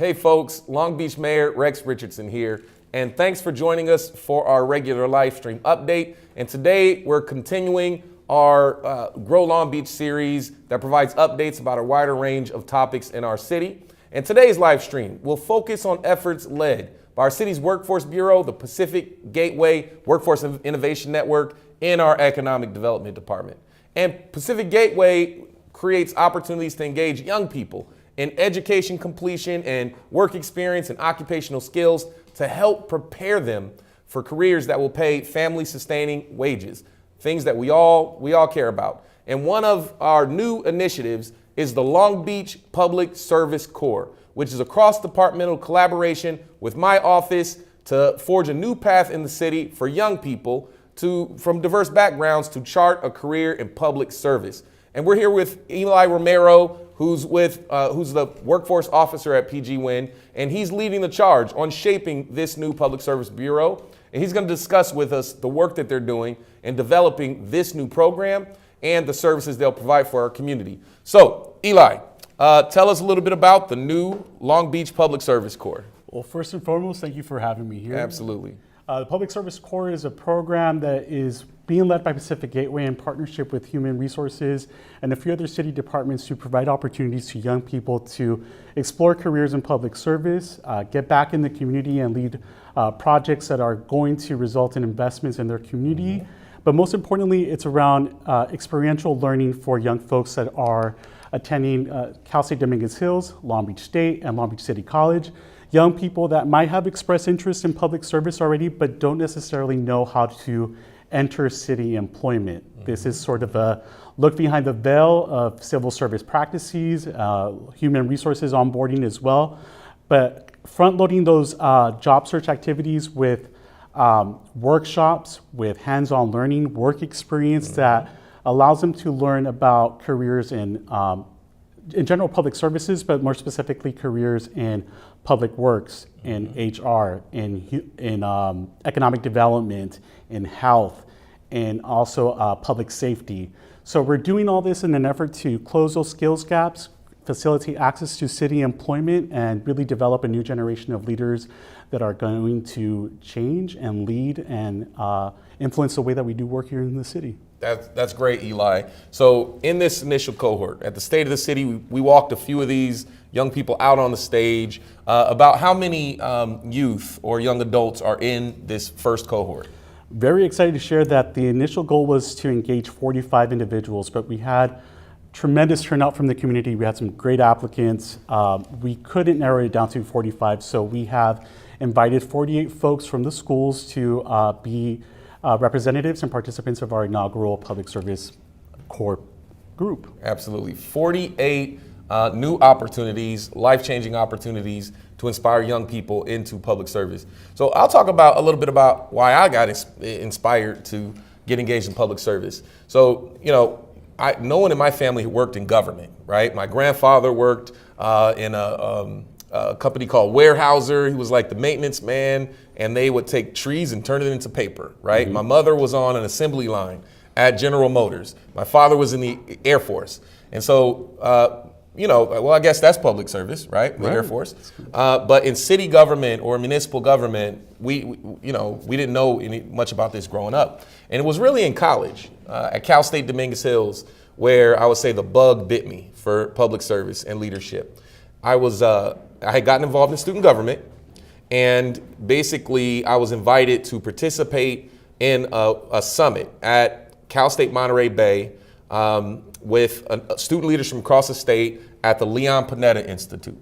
Hey folks, Long Beach Mayor Rex Richardson here, and thanks for joining us for our regular live stream update. And today we're continuing our Grow Long Beach series that provides updates about a wider range of topics in our city. And today's live stream will focus on efforts led by our city's Workforce Bureau, the Pacific Gateway Workforce Innovation Network, and our Economic Development Department. And Pacific Gateway creates opportunities to engage young people in education completion and work experience and occupational skills to help prepare them for careers that will pay family sustaining wages, things that we all care about. And one of our new initiatives is the Long Beach Public Service Corps, which is a cross-departmental collaboration with my office to forge a new path in the city for young people from diverse backgrounds to chart a career in public service. And we're here with Eli Romero, who's the workforce officer at PG Win, and he's leading the charge on shaping this new public service bureau. And he's going to discuss with us the work that they're doing in developing this new program and the services they'll provide for our community. So, Eli, tell us a little bit about the new Long Beach Public Service Corps. Well, first and foremost, thank you for having me here. Absolutely. The Public Service Corps is a program that is being led by Pacific Gateway in partnership with Human Resources and a few other city departments to provide opportunities to young people to explore careers in public service, get back in the community and lead projects that are going to result in investments in their community. Mm-hmm. But most importantly, it's around experiential learning for young folks that are attending Cal State Dominguez Hills, Long Beach State, and Long Beach City College. Young people that might have expressed interest in public service already, but don't necessarily know how to enter city employment. Mm-hmm. This is sort of a look behind the veil of civil service practices, human resources onboarding as well, but front-loading those job search activities with workshops, with hands-on learning, work experience mm-hmm. that allows them to learn about careers in general public services, but more specifically careers in public works, in HR, in economic development, in health, and also public safety. So we're doing all this in an effort to close those skills gaps, facilitate access to city employment, and really develop a new generation of leaders that are going to change and lead and influence the way that we do work here in the city. That's great, Eli. So in this initial cohort, at the State of the City, we walked a few of these young people out on the stage. About how many youth or young adults are in this first cohort? Very excited to share that the initial goal was to engage 45 individuals, but we had tremendous turnout from the community. We had some great applicants. We couldn't narrow it down to 45, so we have invited 48 folks from the schools to be representatives and participants of our inaugural Public Service Corps group. Absolutely. 48 new opportunities, life-changing opportunities to inspire young people into public service. So I'll talk about a little bit about why I got inspired to get engaged in public service. So, no one in my family worked in government, right? My grandfather worked in a company called Weyerhaeuser. He was like the maintenance man, and they would take trees and turn it into paper, right? Mm-hmm. My mother was on an assembly line at General Motors. My father was in the Air Force. And so, I guess that's public service, right? The Air Force. But in city government or municipal government, we didn't know much about this growing up. And it was really in college, at Cal State Dominguez Hills, where I would say the bug bit me for public service and leadership. I had gotten involved in student government, and basically I was invited to participate in a summit at Cal State Monterey Bay with student leaders from across the state at the Leon Panetta Institute.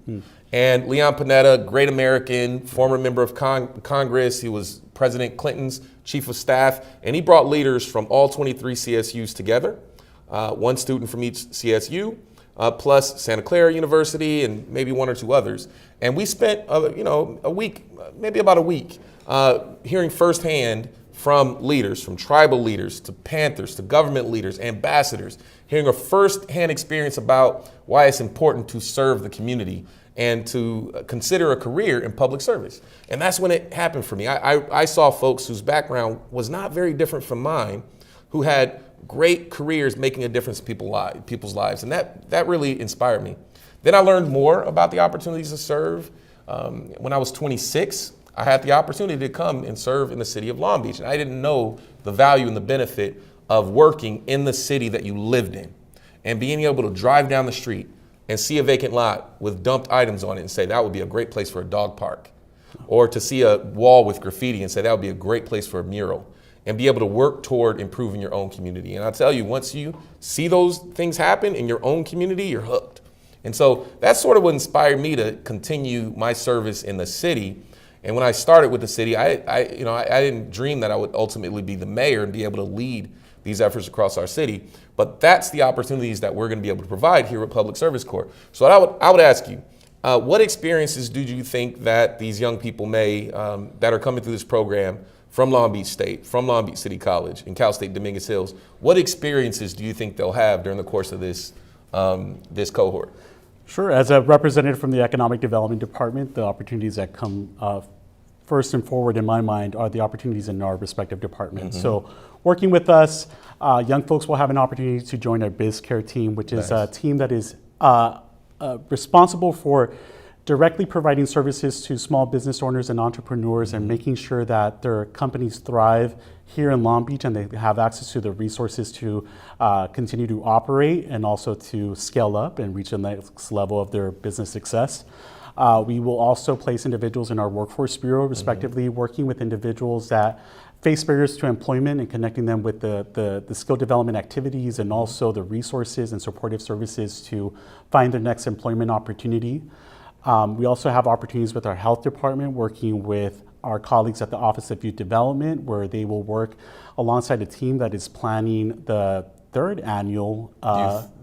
And Leon Panetta, great American, former member of Congress. He was President Clinton's chief of staff, and he brought leaders from all 23 CSUs together, one student from each CSU, plus Santa Clara University and maybe one or two others. And we spent, a week, maybe about a week, hearing firsthand from leaders, from tribal leaders to Panthers to government leaders, ambassadors, hearing a firsthand experience about why it's important to serve the community and to consider a career in public service. And that's when it happened for me. I saw folks whose background was not very different from mine, who had great careers making a difference in people's lives. And that really inspired me. Then I learned more about the opportunities to serve. when I was 26, I had the opportunity to come and serve in the city of Long Beach. And I didn't know the value and the benefit of working in the city that you lived in and being able to drive down the street and see a vacant lot with dumped items on it and say that would be a great place for a dog park. Or to see a wall with graffiti and say that would be a great place for a mural, and be able to work toward improving your own community. And I'll tell you, once you see those things happen in your own community, you're hooked. And so that's sort of what inspired me to continue my service in the city. And when I started with the city, I didn't dream that I would ultimately be the mayor and be able to lead these efforts across our city. But that's the opportunities that we're going to be able to provide here at Public Service Corps. So I would ask you, what experiences do you think that these young people that are coming through this program from Long Beach State, from Long Beach City College, and Cal State Dominguez Hills, what experiences do you think they'll have during the course of this cohort? Sure. As a representative from the Economic Development Department, the opportunities that come first and forward in my mind are the opportunities in our respective departments. Mm-hmm. So working with us, young folks will have an opportunity to join our Biz Care team, which is a team that is responsible for directly providing services to small business owners and entrepreneurs and making sure that their companies thrive here in Long Beach and they have access to the resources to continue to operate and also to scale up and reach the next level of their business success. We will also place individuals in our Workforce Bureau, respectively, working with individuals that face barriers to employment and connecting them with the skill development activities and also the resources and supportive services to find their next employment opportunity. We also have opportunities with our health department, working with our colleagues at the Office of Youth Development, where they will work alongside a team that is planning the third annual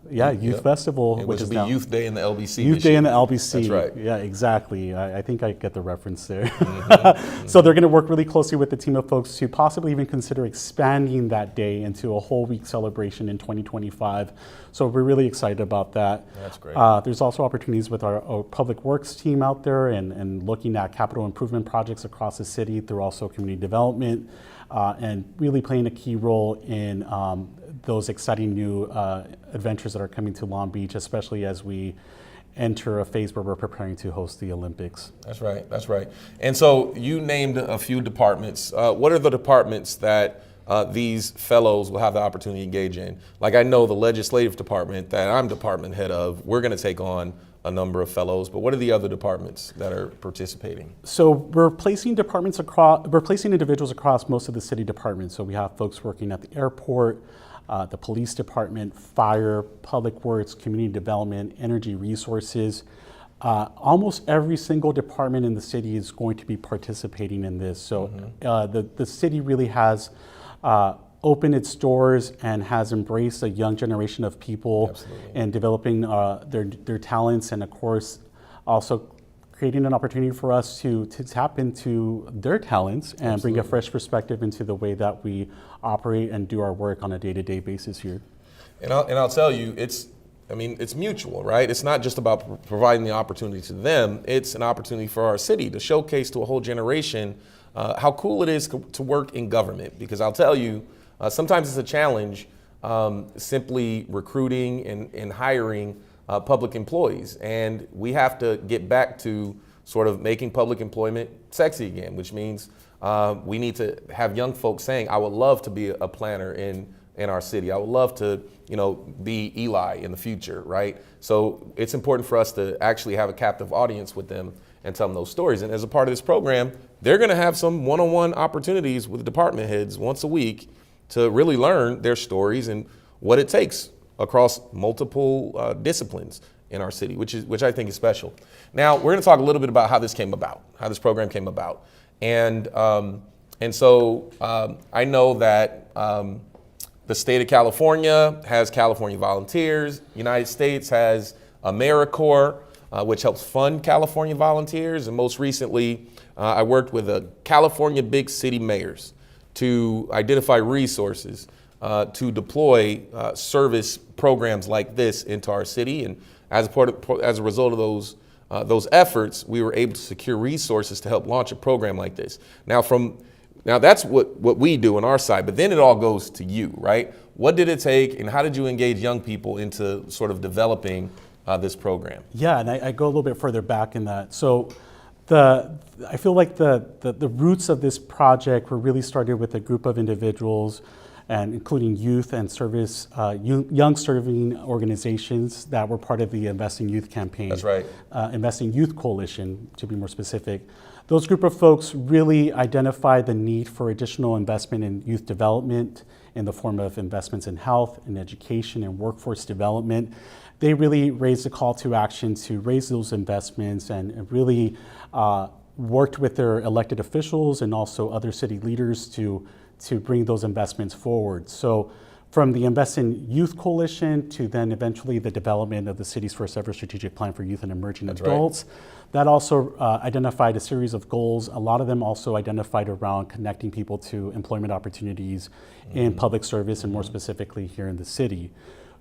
Youth Festival, which will be Youth Day in the LBC. Youth Day in the LBC. That's right. Yeah, exactly. I think I get the reference there. Mm-hmm. So they're going to work really closely with the team of folks to possibly even consider expanding that day into a whole week celebration in 2025. So we're really excited about that. That's great. There's also opportunities with our Public Works team out there and looking at capital improvement projects across the city through also community development and really playing a key role in those exciting new adventures that are coming to Long Beach, especially as we enter a phase where we're preparing to host the Olympics. That's right, that's right. And so you named a few departments. What are the departments that these fellows will have the opportunity to engage in? Like, I know the legislative department that I'm department head of, we're gonna take on a number of fellows, but what are the other departments that are participating? So we're placing individuals across most of the city departments. So we have folks working at the airport, the police department, fire, public works, community development, energy resources. Almost every single department in the city is going to be participating in this. So the city really has opened its doors and has embraced a young generation of people. Absolutely. And developing their talents, and of course also creating an opportunity for us to tap into their talents and Absolutely. Bring a fresh perspective into the way that we operate and do our work on a day-to-day basis here. And I'll tell you, it's mutual, right? It's not just about providing the opportunity to them, it's an opportunity for our city to showcase to a whole generation how cool it is to work in government. Because I'll tell you, sometimes it's a challenge simply recruiting and hiring public employees. And we have to get back to sort of making public employment sexy again, which means we need to have young folks saying, I would love to be a planner in our city. I would love to, be Eli in the future, right? So it's important for us to actually have a captive audience with them and tell them those stories. And as a part of this program, they're gonna have some one-on-one opportunities with department heads once a week to really learn their stories and what it takes across multiple disciplines in our city, which I think is special. Now, we're going to talk a little bit about how this came about, how this program came about. And so I know that the state of California has California Volunteers. United States has AmeriCorps, which helps fund California volunteers. And most recently, I worked with a California big city mayors to identify resources to deploy service programs like this into our city. And as a result of those efforts, we were able to secure resources to help launch a program like this. Now that's what we do on our side, but then it all goes to you, right? What did it take, and how did you engage young people into sort of developing this program? Yeah, and I go a little bit further back in that. So I feel like the roots of this project were really started with a group of individuals, and including youth and service, young serving organizations that were part of the Investing Youth campaign. That's right. Investing Youth Coalition, to be more specific. Those group of folks really identified the need for additional investment in youth development in the form of investments in health, in education, and workforce development. They really raised a call to action to raise those investments and really worked with their elected officials and also other city leaders to bring those investments forward. So from the Invest in Youth Coalition to then eventually the development of the city's first ever strategic plan for youth and emerging adults, that also identified a series of goals. A lot of them also identified around connecting people to employment opportunities in public service and more specifically here in the city.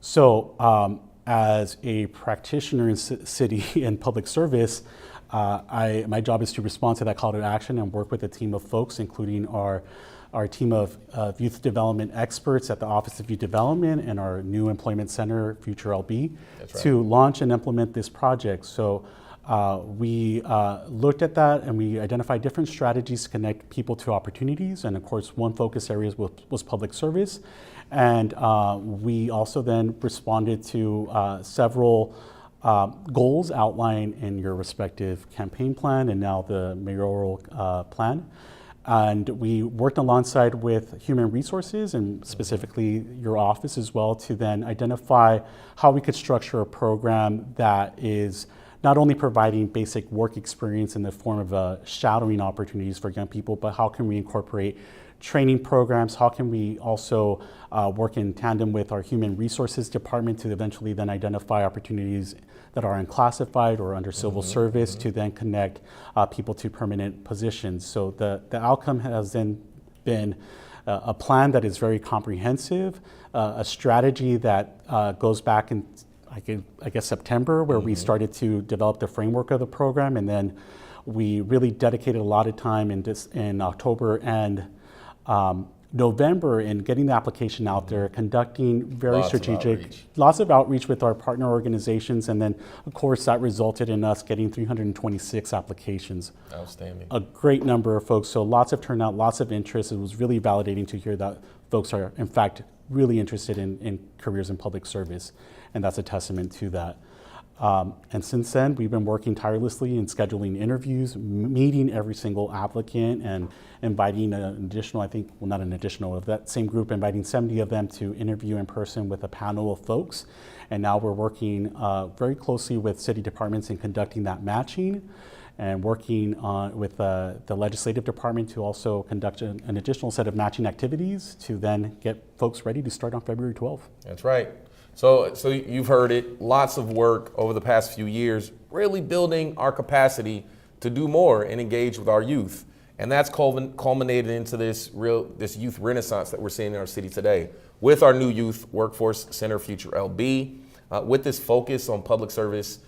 So as a practitioner in city and public service, my job is to respond to that call to action and work with a team of folks, including our team of youth development experts at the Office of Youth Development and our new employment center, Future LB, to launch and implement this project. So we looked at that and we identified different strategies to connect people to opportunities. And of course, one focus area was public service. And we also then responded to several goals outlined in your respective campaign plan and now the mayoral plan. And we worked alongside with human resources and specifically your office as well to then identify how we could structure a program that is not only providing basic work experience in the form of shadowing opportunities for young people, but how can we incorporate training programs? How can we also work in tandem with our human resources department to eventually then identify opportunities that are unclassified or under civil service to then connect people to permanent positions. So the outcome has then been a plan that is very comprehensive, a strategy that goes back in, I guess, September, where we started to develop the framework of the program, and then we really dedicated a lot of time in October and November in getting the application out there, conducting very lots of outreach with our partner organizations, and then of course that resulted in us getting 326 applications. Outstanding. A great number of folks, so lots of turnout, lots of interest. It was really validating to hear that folks are in fact really interested in careers in public service, and that's a testament to that. And since then, we've been working tirelessly in scheduling interviews, meeting every single applicant, and inviting an additional, of that same group, inviting 70 of them to interview in person with a panel of folks. And now we're working very closely with city departments in conducting that matching and working with the legislative department to also conduct an additional set of matching activities to then get folks ready to start on February 12th. That's right. So you've heard it, lots of work over the past few years, really building our capacity to do more and engage with our youth. And that's culminated into this youth renaissance that we're seeing in our city today with our new Youth Workforce Center, Future LB, with this focus on public service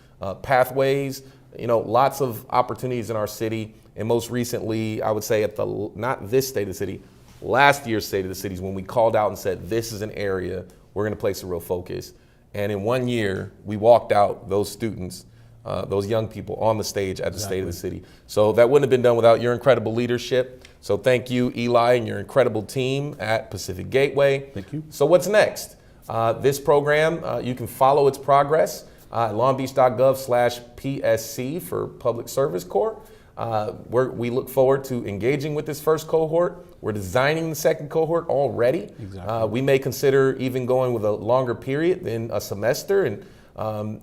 pathways, lots of opportunities in our city. And most recently, I would say not this State of the City, last year's State of the City is when we called out and said, this is an area we're going to place a real focus. And in 1 year, we walked out those students, those young people on the stage at the State of the City. So that wouldn't have been done without your incredible leadership. So thank you, Eli, and your incredible team at Pacific Gateway. Thank you. So what's next? This program, you can follow its progress at longbeach.gov/PSC for Public Service Corps. We look forward to engaging with this first cohort. We're designing the second cohort already. Exactly. We may consider even going with a longer period than a semester, and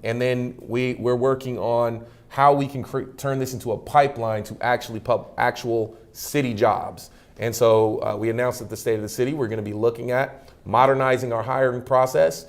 then we're working on how we can turn this into a pipeline to actual city jobs. And so we announced at the State of the City we're going to be looking at modernizing our hiring process,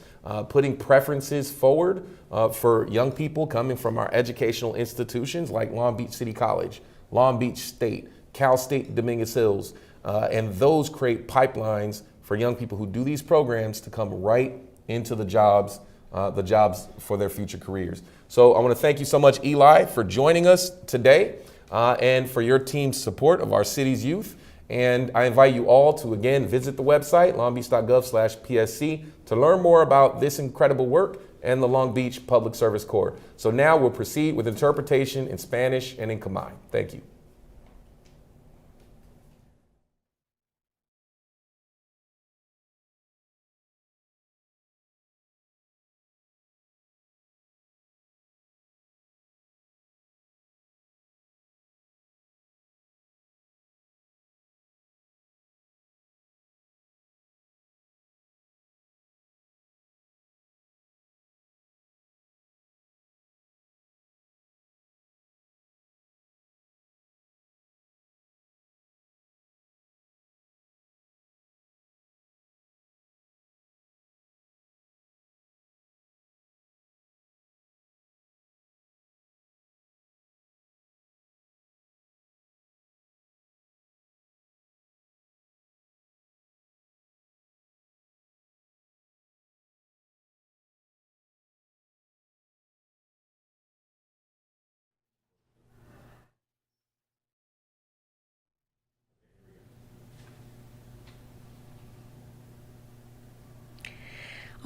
putting preferences forward for young people coming from our educational institutions like Long Beach City College, Long Beach State, Cal State Dominguez Hills, and those create pipelines for young people who do these programs to come right into the jobs for their future careers. So I want to thank you so much, Eli, for joining us today and for your team's support of our city's youth. And I invite you all to, again, visit the website, longbeach.gov/PSC, to learn more about this incredible work and the Long Beach Public Service Corps. So now we'll proceed with interpretation in Spanish and in Khmer. Thank you.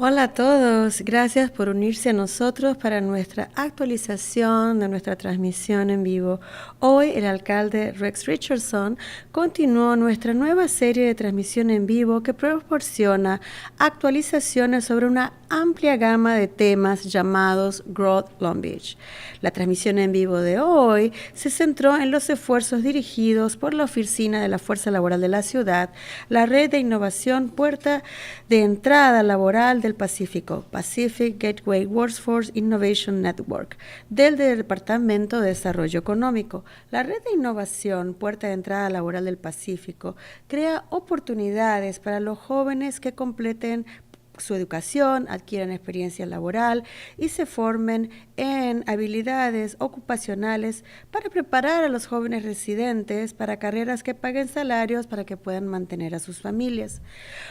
Hola a todos, gracias por unirse a nosotros para nuestra actualización de nuestra transmisión en vivo. Hoy el alcalde Rex Richardson continuó nuestra nueva serie de transmisión en vivo que proporciona actualizaciones sobre una amplia gama de temas llamados Growth Long Beach. La transmisión en vivo de hoy se centró en los esfuerzos dirigidos por la Oficina de la Fuerza Laboral de la Ciudad, la Red de Innovación Puerta de Entrada Laboral del Pacífico, Pacific Gateway Workforce Innovation Network, del Departamento de Desarrollo Económico. La Red de Innovación Puerta de Entrada Laboral del Pacífico crea oportunidades para los jóvenes que completen su educación, adquieran experiencia laboral y se formen en habilidades ocupacionales para preparar a los jóvenes residentes para carreras que paguen salarios para que puedan mantener a sus familias.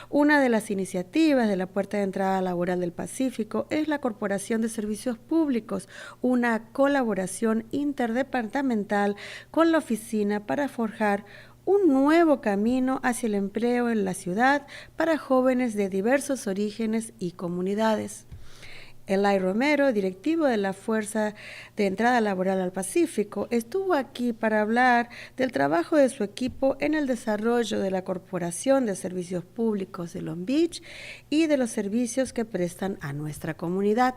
Una de las iniciativas de la Puerta de Entrada Laboral del Pacífico es la Corporación de Servicios Públicos, una colaboración interdepartamental con la oficina para forjar un nuevo camino hacia el empleo en la ciudad para jóvenes de diversos orígenes y comunidades. Eli Romero, directivo de la Fuerza de Entrada Laboral al Pacífico, estuvo aquí para hablar del trabajo de su equipo en el desarrollo de la Corporación de Servicios Públicos de Long Beach y de los servicios que prestan a nuestra comunidad.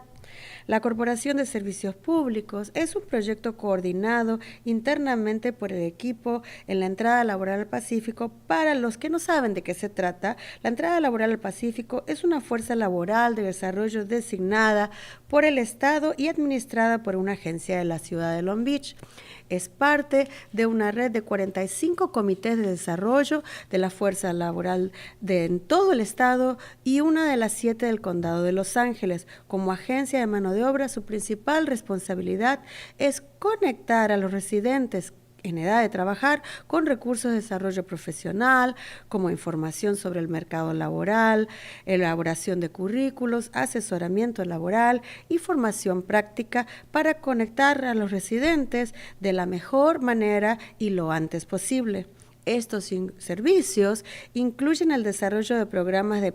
La Corporación de Servicios Públicos es un proyecto coordinado internamente por el equipo en la entrada laboral al Pacífico. Para los que no saben de qué se trata, la entrada laboral al Pacífico es una fuerza laboral de desarrollo designada por el Estado y administrada por una agencia de la ciudad de Long Beach. Es parte de una red de 45 comités de desarrollo de la fuerza laboral en todo el estado y una de las 7 del condado de Los Ángeles. Como agencia de mano de obra, su principal responsabilidad es conectar a los residentes en edad de trabajar con recursos de desarrollo profesional, como información sobre el mercado laboral, elaboración de currículos, asesoramiento laboral y formación práctica para conectar a los residentes de la mejor manera y lo antes posible. Estos servicios incluyen el desarrollo de programas de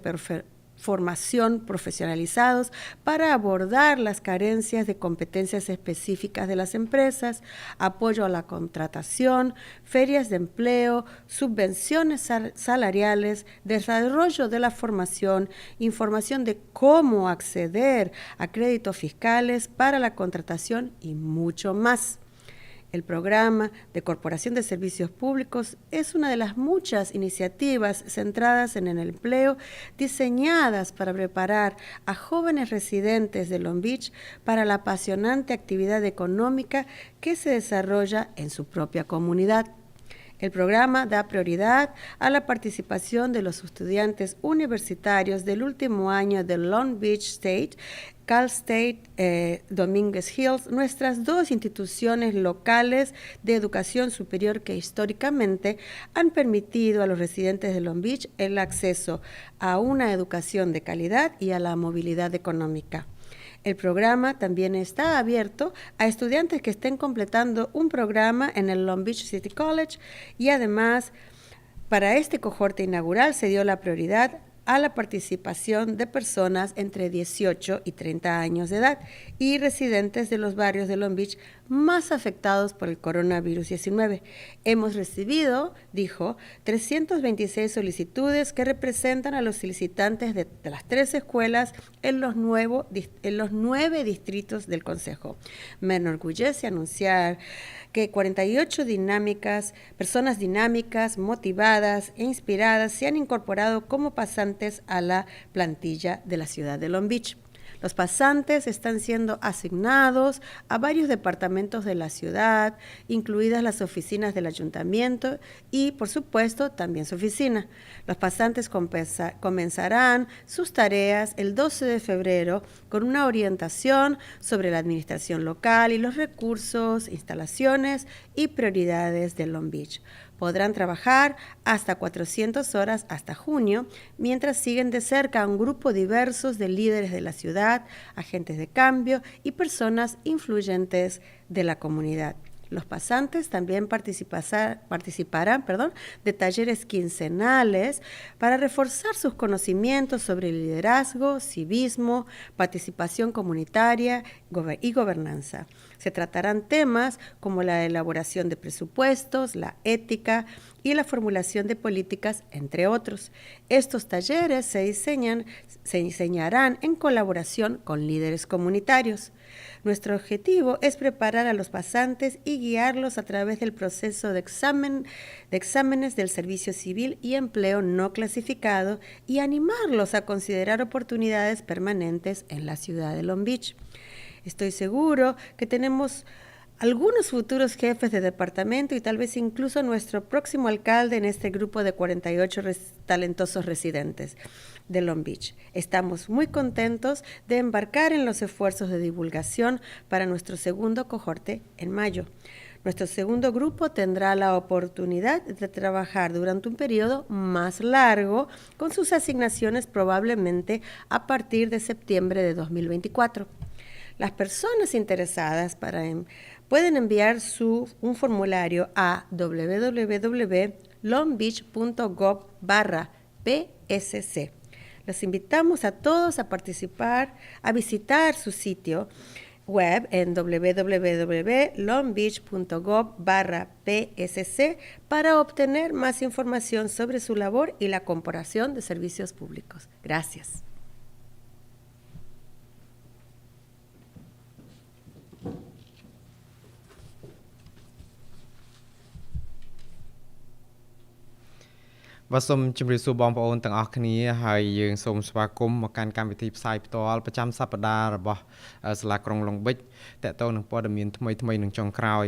formación profesionalizados para abordar las carencias de competencias específicas de las empresas, apoyo a la contratación, ferias de empleo, subvenciones salariales, desarrollo de la formación, información de cómo acceder a créditos fiscales para la contratación y mucho más. El programa de Corporación de Servicios Públicos es una de las muchas iniciativas centradas en el empleo diseñadas para preparar a jóvenes residentes de Long Beach para la apasionante actividad económica que se desarrolla en su propia comunidad. El programa da prioridad a la participación de los estudiantes universitarios del último año de Long Beach State, Cal State, Dominguez Hills, nuestras dos instituciones locales de educación superior que históricamente han permitido a los residentes de Long Beach el acceso a una educación de calidad y a la movilidad económica. El programa también está abierto a estudiantes que estén completando un programa en el Long Beach City College y además para este cohorte inaugural se dio la prioridad a la participación de personas entre 18 y 30 años de edad y residentes de los barrios de Long Beach más afectados por el coronavirus 19. Hemos recibido, dijo, 326 solicitudes que representan a los solicitantes de las 3 escuelas en los 9 distritos del Consejo. Me enorgullece anunciar que 48 personas dinámicas, motivadas e inspiradas se han incorporado como pasantes a la plantilla de la ciudad de Long Beach. Los pasantes están siendo asignados a varios departamentos de la ciudad, incluidas las oficinas del ayuntamiento y, por supuesto, también su oficina. Los pasantes comenzarán sus tareas el 12 de febrero con una orientación sobre la administración local y los recursos, instalaciones y prioridades de Long Beach. Podrán trabajar hasta 400 horas hasta junio, mientras siguen de cerca a un grupo diverso de líderes de la ciudad, agentes de cambio y personas influyentes de la comunidad. Los pasantes también participarán de talleres quincenales para reforzar sus conocimientos sobre liderazgo, civismo, participación comunitaria y gobernanza. Se tratarán temas como la elaboración de presupuestos, la ética y la formulación de políticas, entre otros. Estos talleres se diseñarán en colaboración con líderes comunitarios. Nuestro objetivo es preparar a los pasantes y guiarlos a través del proceso de exámenes del servicio civil y empleo no clasificado y animarlos a considerar oportunidades permanentes en la ciudad de Long Beach. Estoy seguro que tenemos algunos futuros jefes de departamento y tal vez incluso nuestro próximo alcalde en este grupo de 48 talentosos residentes de Long Beach. Estamos muy contentos de embarcar en los esfuerzos de divulgación para nuestro segundo cohorte en mayo. Nuestro segundo grupo tendrá la oportunidad de trabajar durante un periodo más largo con sus asignaciones probablemente a partir de septiembre de 2024. Las personas interesadas pueden enviar un formulario a www.longbeach.gov/PSC. Los invitamos a todos a visitar su sitio web en www.longbeach.gov/PSC para obtener más información sobre su labor y la comparación de servicios públicos. Gracias. vàសូមជម្រាបសួរបងប្អូនទាំងអស់គ្នាហើយយើងសូមស្វាគមន៍មកកាន់កម្មវិធីផ្សាយផ្ទាល់ប្រចាំសប្តាហ៍របស់សាលាក្រុងឡុងប៊ិចតកតងនឹងព័ត៌មានថ្មីៗនឹងចុងក្រោយ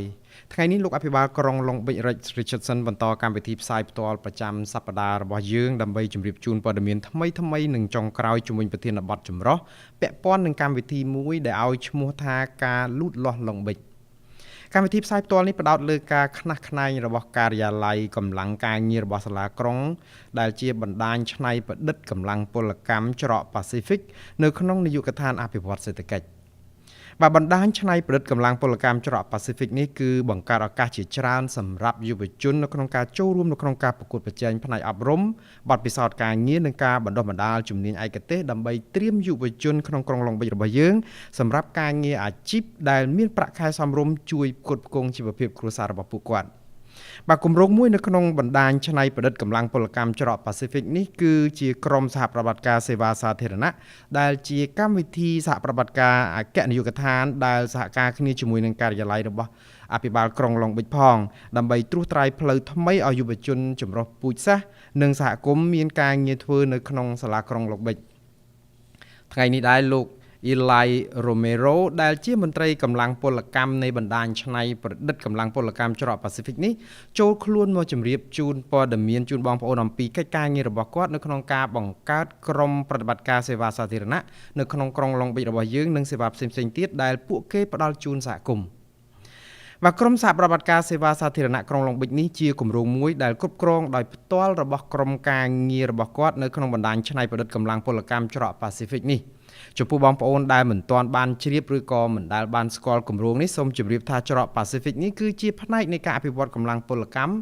ថ្ងៃនេះលោកអភិបាលក្រុងឡុងប៊ិច Rex Richardson បន្តកម្មវិធីផ្សាយផ្ទាល់ប្រចាំសប្តាហ៍របស់យើងដើម្បីជម្រាបជូនព័ត៌មានថ្មីៗនឹងចុងក្រោយជំវិញប្រធានបទចម្រុះពាក់ព័ន្ធនឹងកម្មវិធីមួយដែលឲ្យឈ្មោះថាការលូតលាស់ឡុងប៊ិចកម្មវិធីផ្សាយផ្ទាល់នេះផ្ដោតលើការខ្នះខ្នែងរបស់ការិយាល័យកម្លាំងការងាររបស់សាលាក្រុងដែលជាបណ្ដាញច្នៃប្រឌិតកម្លាំងពលកម្មច្រក Pacific នៅក្នុងនាយកដ្ឋានអភិវឌ្ឍសេដ្ឋកិច្ចបាទបណ្ដាញច្នៃប្រឌិតកម្លាំងពលកម្មច្រក Pacific នេះគឺបង្កើតឱកាសជាច្រើនសម្រាប់យុវជននៅក្នុងការចូលរួមនៅក្នុងការប្រកួតប្រជែងផ្នែកអប់រំបទពិសោធន៍ការងារនិងការបណ្ដុះបណ្ដាលជំនាញឯកទេសដើម្បីត្រៀមយុវជនក្នុងក្រុងឡុងប៊ិចរបស់យើងសម្រាប់ការងារអាជីពដែលមានប្រាក់ខែសមរម្យជួយផ្គត់ផ្គង់ជីវភាពគ្រួសាររបស់ពួកគាត់បាទគម្រោងមួយនៅក្នុងបណ្ដាញច្នៃប្រឌិតកម្លាំងពលកម្មច្រក Pacific នេះគឺជាក្រុមសហប្រតិបត្តិការសេវាសាធារណៈដែលជាកម្មវិធីសហប្រតិបត្តិការអគ្គនាយកដ្ឋានដែលសហការគ្នាជាមួយនឹងការិយាល័យរបស់អភិបាលក្រុងឡុងប៊ិចផងដើម្បីត្រួសត្រាយផ្លូវថ្មីឲ្យយុវជនចម្រុះពូជសាសន៍និងសហគមន៍មានការងារធ្វើនៅក្នុងសាលាក្រុងឡុងប៊ិចថ្ងៃនេះដែរលោកEli Romero ដែលជាមន្ត្រីកម្លាំងពលកម្មនៃបណ្ដាញច្នៃប្រឌិតកម្លាំងពលកម្មច្រក Pacific នេះចូលខ្លួនមកជម្រាបជូនព័ត៌មានជូនបងប្អូនអំពីកិច្ចការងាររបស់គាត់នៅក្នុងការបង្កើតក្រុមប្រតិបត្តិការសេវាសាធារណៈនៅក្នុងក្រុងឡុងប៊ិចរបស់យើងនិងសេវាផ្សេងៗទៀតដែលពួកគេផ្ដល់ជូនសហគមន៍ vàក្រុមសហប្រតិបត្តិការសេវាសាធារណៈក្រុងឡុងបិចនេះជាគម្រោងមួយដែលគ្រប់គ្រងដោយផ្ទាល់របស់ក្រុមការងាររបស់គាត់នៅក្នុងបណ្ដាញច្នៃប្រឌិតកម្លាំងពលកម្មច្រក Pacific នេះចំពោះបងប្អូនដែលមិនទាន់បានជ្រាបឬក៏មិនដែលបានស្គាល់គម្រោងនេះសូមជម្រាបថាច្រក Pacific នេះគឺជាផ្នែកនៃការអភិវឌ្ឍកម្លាំងពលកម្ម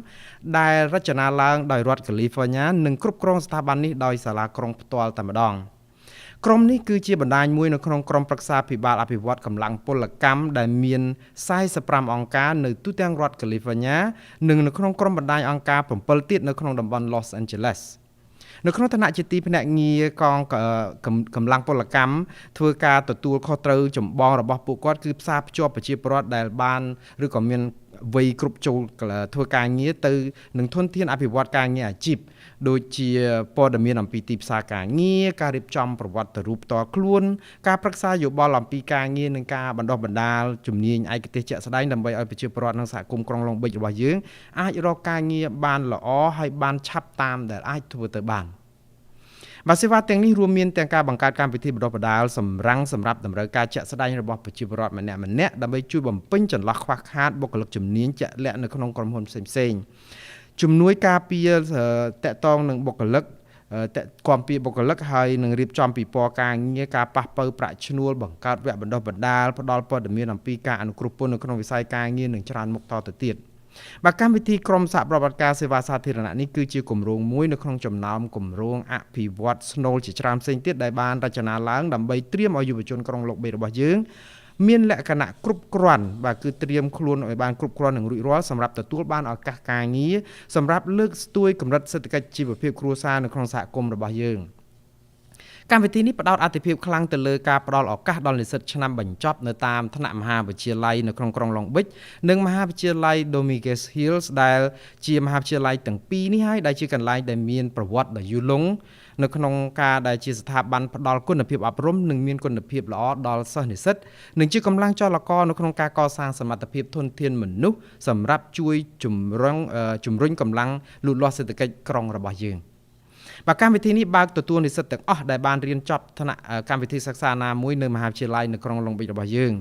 ដែលរចនាឡើងដោយរដ្ឋ California និងគ្រប់គ្រងស្ថាប័ននេះដោយសាលាក្រុងផ្ទាល់តែម្ដងក្រុមនេះគឺជាបណ្ដាញមួយនៅក្នុងក្រុមប្រឹក្សាភិបាលអភិវឌ្ឍកម្លាំងពលកម្មដែលមាន45អង្គការនៅទូទាំងរដ្ឋ California និងនៅក្នុងក្រុមបណ្ដាញអង្គការ7ទៀតនៅក្នុងតំបន់ Los Angeles នៅក្នុងឋានៈជាទីភ្នាក់ងារកងកម្លាំងពលកម្មធ្វើការទទួលខុសត្រូវចម្បងរបស់ពួកគាត់គឺផ្សារភ្ជាប់ប្រជាពលរដ្ឋដែលបានឬក៏មានវ័យគ្រប់ចូលធ្វើការងារទៅនឹងធនធានអភិវឌ្ឍការងារអាជីពដូចជាព័ត៌មានអំពីទីផ្សារការងារការរៀបចំប្រវត្តិរូបផ្ទាល់ខ្លួនការប្រឹក្សាយោបល់អំពីការងារនិងការបណ្ដុះបណ្ដាលជំនាញឯកទេសជាក់ស្ដែងដើម្បីឲ្យប្រជាពលរដ្ឋនិងសហគមន៍ក្រុងឡុងបិចរបស់យើងអាចរកការងារបានល្អហើយបានឆាប់តាមដែលអាចធ្វើទៅបានបាទសេវាទាំងនេះរួមមានទាំងការបង្កើតកម្មវិធីបណ្ដុះបណ្ដាលសម្រាប់តម្រូវការជាក់ស្ដែងរបស់ប្រជាពលរដ្ឋម្នាក់ៗដើម្បីជួយបំពេញចន្លោះខ្វះខាតបុគ្គលិកជំនាញជាក់លាក់នៅក្នុងក្រុមហ៊ុនផ្សេងៗជំនួយការពារតកតងនឹងបុគ្គលិកគាំពារបុគ្គលិកហើយនឹងរៀបចំពិព័រណ៍ការងារការប៉ះប៉ូវប្រាក់ឈ្នួលបង្កើតវគ្គបណ្ដុះបណ្ដាលផ្ដល់ព័ត៌មានអំពីការអនុគ្រោះពន្ធនៅក្នុងវិស័យការងារនិងច្រើនមុខតទៅទៀតបាទកម្មវិធីក្រុមសហប្រតិបត្តិការសេវាសាធារណៈនេះគឺជាគម្រោងមួយនៅក្នុងចំណោមគម្រោងអភិវឌ្ឍស្នូលជាច្រើនផ្សេងទៀតដែលបានរចនាឡើងដើម្បីត្រៀមឲ្យយុវជនក្រុងឡុងបិចរបស់យើងមានលក្ខណៈគ្រប់គ្រាន់បាទគឺត្រៀមខ្លួនឲ្យបានគ្រប់គ្រាន់និងរួចរាល់សម្រាប់ទទួលបានឱកាសការងារសម្រាប់លើកស្ទួយកម្រិតសេដ្ឋកិច្ចជីវភាពគ្រួសារនៅក្នុងសហគមន៍របស់យើងកម្មវិធីនេះផ្ដោតអាទិភាពខ្លាំងទៅលើការផ្ដល់ឱកាសដល់និស្សិតឆ្នាំបញ្ចប់នៅតាមថ្នាក់មហាវិទ្យាល័យនៅក្នុងក្រុងឡុងបិចនិងមហាវិទ្យាល័យ Dominguez Hills ដែលជាមហាវិទ្យាល័យទាំងពីរនេះហើយដែលជាកន្លែងដែលមានប្រវត្តិដ៏យូរលង់នៅក្នុងការដែលជាស្ថាប័នផ្ដល់គុណភាពអប់រំនិងមានគុណភាពល្អដល់សិស្សនិស្សិតនិងជាកម្លាំងចលករនៅក្នុងការកសាងសមត្ថភាពធនធានមនុស្សសម្រាប់ជួយជំរុញកម្លាំងលូតលាស់សេដ្ឋកិច្ចក្រុងរបស់យើងបាទកម្មវិធីនេះបើកទទួលនិស្សិតទាំងអស់ដែលបានរៀនចប់ថ្នាក់កម្មវិធីសិក្សាណាមួយនៅមហាវិទ្យាល័យនៅក្រុងឡុងបិចរបស់យើង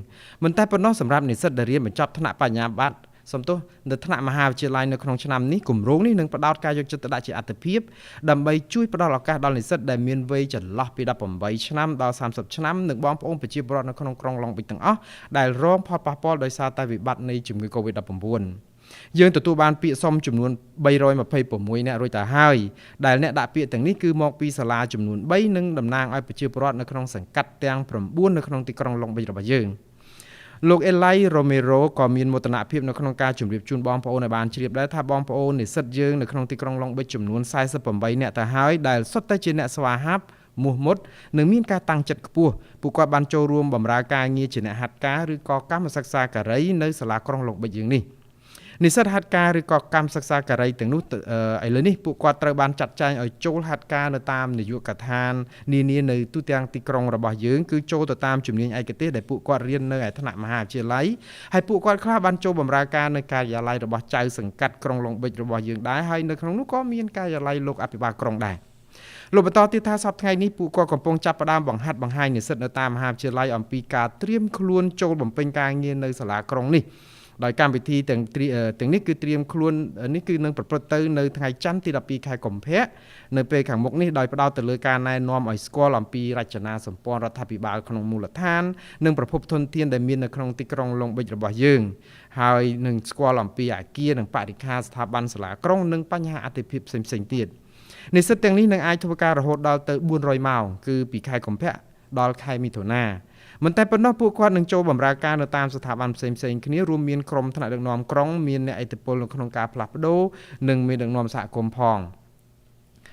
មិនតែប៉ុណ្ណោះសម្រាប់និស្សិតដែលរៀនបញ្ចប់ថ្នាក់បញ្ញាបត្រនៅថ្នាក់មហាវិទ្យាល័យនៅក្នុងឆ្នាំនេះគម្រោងនេះនឹងផ្ដោតការយកចិត្តទុកដាក់ជាអាទិភាពដើម្បីជួយផ្ដល់ឱកាសដល់និស្សិតដែលមានវ័យចន្លោះពី18ឆ្នាំដល់30ឆ្នាំនិងបងប្អូនប្រជាពលរដ្ឋនៅក្នុងក្រុងឡុងបិចទាំងអស់ដែលរងផលប៉ះពាល់ដោយសារតែវិបត្តិនៃជំងឺ Covid-19 យើងទទួលបានពាក្យសុំចំនួន326នាក់រួចទៅហើយដែលអ្នកដាក់ពាក្យទាំងនេះគឺមកពីសាលាចំនួន3និងតំណាងឲ្យប្រជាពលរដ្ឋនៅក្នុងសង្កាត់ទាំង9នៅក្នុងទីក្រុងឡុងបិចរបស់យើងលោក Eli Romero ក៏មានមោទនភាពនៅក្នុងការជម្រាបជូនបងប្អូនឲ្យបានជ្រាបដែរថាបងប្អូននិស្សិតយើងនៅក្នុងទីក្រុងឡុងបិចចំនួន48នាក់ទៅហើយដែលសុទ្ធតែជាអ្នកស្វាហាប់មោះមុតនិងមានការតាំងចិត្តខ្ពស់ពួកគាត់បានចូលរួមបម្រើការងារជាអ្នកហាត់ការឬក៏កម្មសិក្សាការីនៅសាលាក្រុងឡុងបិចយើងនេះនិស្សិតហាត់ការឬក៏កម្មសិក្សាការីទាំងនោះឥឡូវនេះពួកគាត់ត្រូវបានចាត់ចែងឲ្យចូលហាត់ការនៅតាមនាយកដ្ឋាននានានៅទូទាំងទីក្រុងរបស់យើងគឺចូលទៅតាមជំនាញឯកទេសដែលពួកគាត់រៀននៅឯថ្នាក់មហាវិទ្យាល័យហើយពួកគាត់ខ្លះបានចូលបម្រើការនៅការិយាល័យរបស់ចៅសង្កាត់ក្រុងឡុងបិចរបស់យើងដែរហើយនៅក្នុងនោះក៏មានការិយាល័យលោកអភិបាលក្រុងដែរលោកបន្តទៀតថាសប្តាហ៍ថ្ងៃនេះពួកគាត់កំពុងចាប់ផ្ដើមបង្ហាត់បង្ហាញនិស្សិតនៅតាមមហាវិទ្យាល័យអំពីការត្រៀមខ្លួនចូលបំពេញការងារនៅសាលាក្រុងនេះដោយកម្មវិធីទាំងនេះគឺត្រៀមខ្លួននេះគឺនឹងប្រព្រឹត្តទៅនៅថ្ងៃច័ន្ទទី12ខែកុម្ភៈនៅពេលខាងមុខនេះដោយផ្ដោតទៅលើការណែនាំឲ្យស្គាល់អំពីរចនាសម្ព័ន្ធរដ្ឋាភិបាលក្នុងមូលដ្ឋាននិងប្រភពធនធានដែលមាននៅក្នុងទីក្រុងឡុងបិចរបស់យើងហើយនឹងស្គាល់អំពីអគារនិងបរិក្ខារស្ថាប័នសាលាក្រុងនិងបញ្ហាអតិភិបផ្សេងៗទៀតនិស្សិតទាំងនេះនឹងអាចធ្វើការរហូតដល់ទៅ400ម៉ោងគឺពីខែកុម្ភៈដល់ខែមិថុនាមិនតែប៉ុណ្ណោះពួកគាត់នឹងចូលបម្រើការនៅតាមស្ថាប័នផ្សេងៗគ្នារួមមានក្រុមថ្នាក់ដឹកនាំក្រុងមានអ្នកឥទ្ធិពលនៅក្នុងការផ្លាស់ប្ដូរនិងមានដឹកនាំសហគមន៍ផង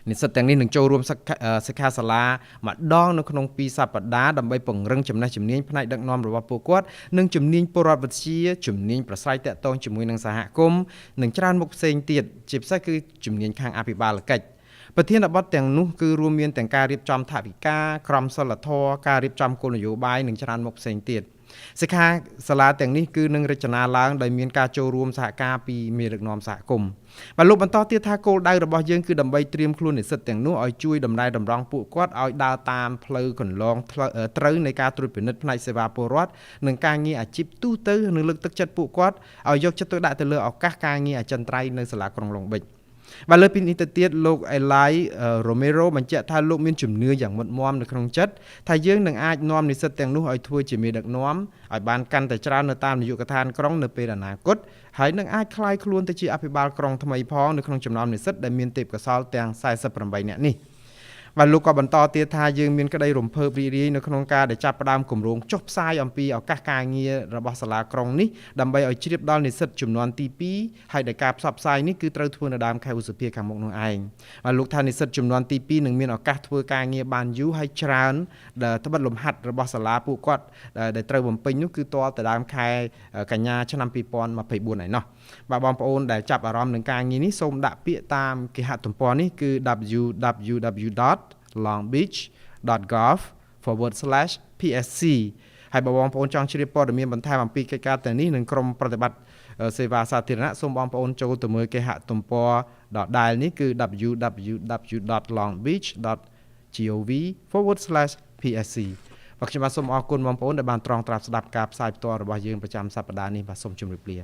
និស្សិតទាំងនេះនឹងចូលរួមសិក្ខាសាលាម្ដងនៅក្នុង2សប្តាហ៍ដើម្បីពង្រឹងចំណេះជំនាញផ្នែកដឹកនាំរបស់ពួកគាត់និងជំនាញពលរដ្ឋវិទ្យាជំនាញប្រស្រ័យទាក់ទងជាមួយនឹងសហគមន៍និងច្រើនមុខផ្សេងទៀតជាពិសេសគឺជំនាញខាងអភិបាលកិច្ច ប្រធានបទទាំងនោះគឺរួមមានទាំងការរៀបចំថវិកាក្រមសីលធម៌ការរៀបចំគោលនយោបាយនិងច្រើនមុខផ្សេងទៀតសិក្ខាសាលាទាំងនេះគឺនឹងរចនាឡើងដោយមានការចូលរួមសហការពីមេដឹកនាំសហគមន៍បាទលោកបន្តទៀតថាគោលដៅរបស់យើងគឺដើម្បីត្រៀមខ្លួននិស្សិតទាំងនោះឲ្យជួយដំណើរតម្រង់ពួកគាត់ឲ្យដើរតាមផ្លូវកន្លងត្រូវនៃការត្រួតពិនិត្យផ្នែកសេវាពលរដ្ឋនិងការងារអាជីពទូទៅនិងលើកទឹកចិត្តពួកគាត់ឲ្យយកចិត្តទុកដាក់ទៅលើឱកាសការងារអចិន្ត្រៃយ៍នៅសាលាក្រុងឡុងបិចបាទលើពីនេះទៅទៀតលោក Eli Romero បញ្ជាក់ថាលោកមានជំនឿយ៉ាងមុតមមនៅក្នុងចិត្តថាយើងនឹងអាចនាំនិស្សិតទាំងនោះឲ្យធ្វើជាមេដឹកនាំឲ្យបានកាន់តែច្រើននៅតាមនាយកដ្ឋានក្រុងនៅពេលអនាគតហើយនឹងអាចក្លាយខ្លួនទៅជាអភិបាលក្រុងថ្មីផងនៅក្នុងចំណោមនិស្សិតដែលមានទេពកោសល្យទាំង48នាក់នេះបាទលោកក៏បន្តទៀតថាយើងមានក្តីរំភើបរីករាយនៅក្នុងការដែលចាប់ផ្ដើមគម្រោងចុះផ្សាយអំពីឱកាសការងាររបស់សាលាក្រុងនេះដើម្បីឲ្យជ្រាបដល់និស្សិតចំនួនទី2ហើយដែលការផ្សព្វផ្សាយនេះគឺត្រូវធ្វើនៅដើមខែឧសភាខាងមុខនោះឯងបាទលោកថានិស្សិតចំនួនទី2នឹងមានឱកាសធ្វើការងារបានយូរហើយច្រើនដែលត្បិតលំហាត់របស់សាលាពួកគាត់ដែលត្រូវបំពេញនោះគឺទាល់តែដើមខែកញ្ញាឆ្នាំ2024ឯណោះបាទបងប្អូនដែលចាប់អារម្មណ៍នឹងការងារនេះសូមដាក់ពាក្យតាមគេហទំព័រនេះគឺ www.longbbeach.gov/psc ហើយបើបងប្អូនចង់ជ្រាបព័ត៌មានបន្ថែមអំពីកិច្ចការទាំងនេះនិងក្រុមប្រតិបត្តិសេវាសាធារណៈសូមបងប្អូនចូលទៅមើលគេហទំព័រដដែលនេះគឺ www.longbbeach.gov/psc បាទខ្ញុំបាទសូមអរគុណបងប្អូនដែលបានត្រង់ត្រាប់ស្ដាប់ការផ្សាយផ្ទាល់របស់យើងប្រចាំសប្តាហ៍នេះបាទសូមជម្រាបលា